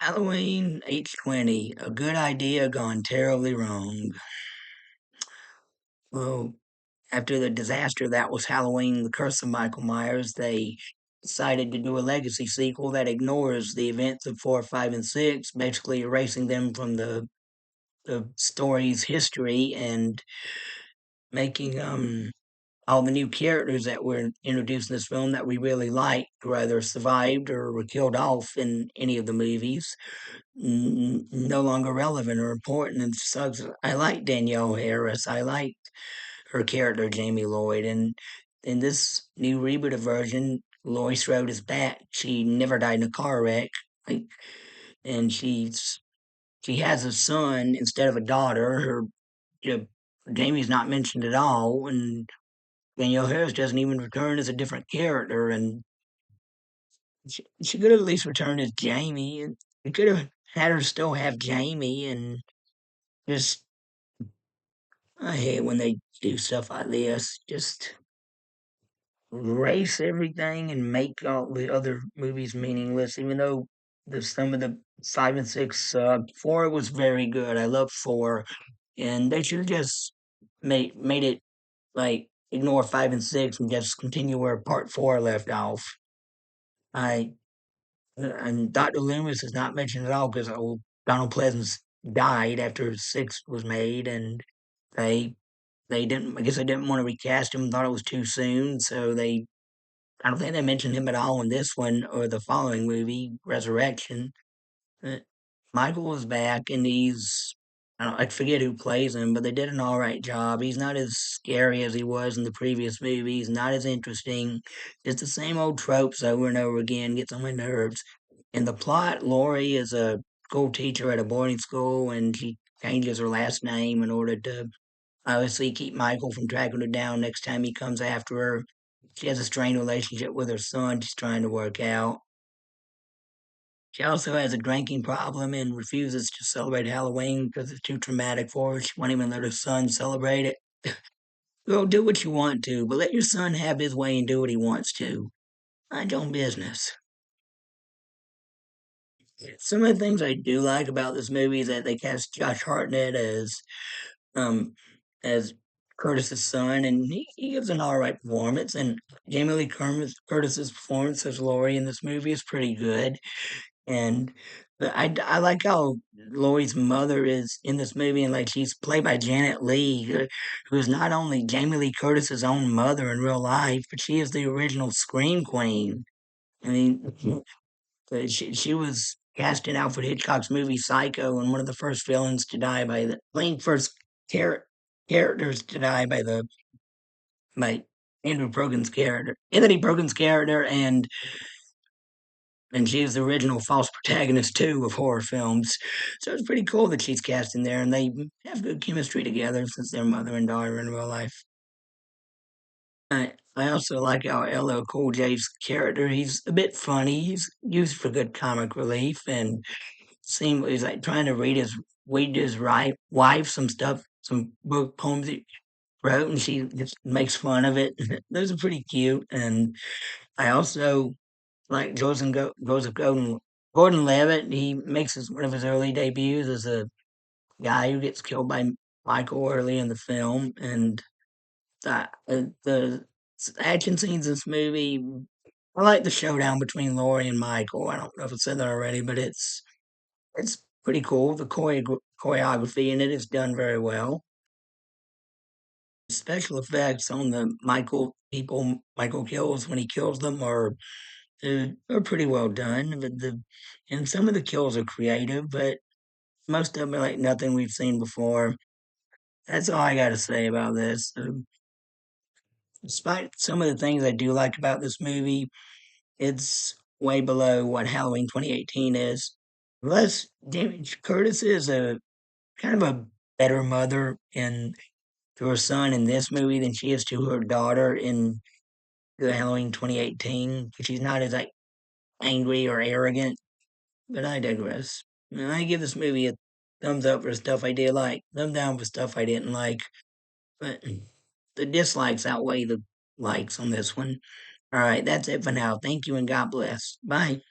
Halloween H20, a good idea gone terribly wrong. Well, after the disaster that was Halloween, The Curse of Michael Myers, they decided to do a legacy sequel that ignores the events of 4, 5, and 6, basically erasing them from the story's history and making all the new characters that were introduced in this film that we really liked either survived or were killed off in any of the movies no longer relevant or important. And sucks. I like Danielle Harris. I like her character Jamie Lloyd, and in this new rebooted version, Laurie Strode is back. She never died in a car wreck, like, and she has a son instead of a daughter. You know, Jamie's not mentioned at all, and Danielle Harris doesn't even return as a different character, and she could have at least returned as Jamie, and we could have had her still have Jamie, and just I hate when they do stuff like this. Just erase everything and make all the other movies meaningless. Even though some of the 5 and 6 sucked, 4 was very good. I love 4, and they should have just made it like ignore 5 and 6 and just continue where Part 4 left off. I and Dr. Loomis is not mentioned at all because Donald Pleasance died after 6 was made, and they they didn't. I guess they didn't want to recast him. Thought it was too soon, so they. I don't think they mentioned him at all in this one or the following movie, Resurrection. Uh, Michael is back, and I forget who plays him, but they did an all right job. He's not as scary as he was in the previous movies, not as interesting. It's the same old tropes over and over again, gets on my nerves. In the plot, Lori is a school teacher at a boarding school, and she changes her last name in order to obviously keep Michael from tracking her down next time he comes after her. She has a strained relationship with her son she's trying to work out. She also has a drinking problem and refuses to celebrate Halloween because it's too traumatic for her. She won't even let her son celebrate it. Girl, do what you want to, but let your son have his way and do what he wants to. Mind your own business. Some of the things I do like about this movie is that they cast Josh Hartnett um as Curtis's son, and he gives an all right performance. And Jamie Lee Curtis's performance as Laurie in this movie is pretty good. And I like how Laurie's mother is in this movie, and like she's played by Janet Leigh, who is not only Jamie Lee Curtis's own mother in real life, but she is the original Scream Queen. I mean, she was cast in Alfred Hitchcock's movie Psycho, and one of the first villains to die by the playing first char- characters to die by Andrew Brogan's character, Anthony Brogan's character, and she is the original false protagonist too of horror films. So it's pretty cool that she's cast in there, and they have good chemistry together since they're mother and daughter in real life. I also like how LL Cool J's character. He's a bit funny. He's used for good comic relief, and seemed he's like trying to read his wife some stuff, some book poems he wrote, and she just makes fun of it. Those are pretty cute, and I also like Joseph Gordon Levitt. He makes one of his early debuts as a guy who gets killed by Michael early in the film, and the action scenes in this movie. I like the showdown between Laurie and Michael. I don't know if I said that already, but it's pretty cool. The choreography in it is done very well. Special effects on the Michael kills when he kills them are pretty well done. And some of the kills are creative, but most of them are like nothing we've seen before. That's all I got to say about this. Despite some of the things I do like about this movie, it's way below what Halloween 2018 is. Plus, Jamie Curtis is a kind of a better mother to her son in this movie than she is to her daughter in the Halloween 2018. She's not as like angry or arrogant, but I digress. I give this movie a thumbs up for stuff I did like, thumb down for stuff I didn't like, but the dislikes outweigh the likes on this one. All right, that's it for now. Thank you and God bless. Bye.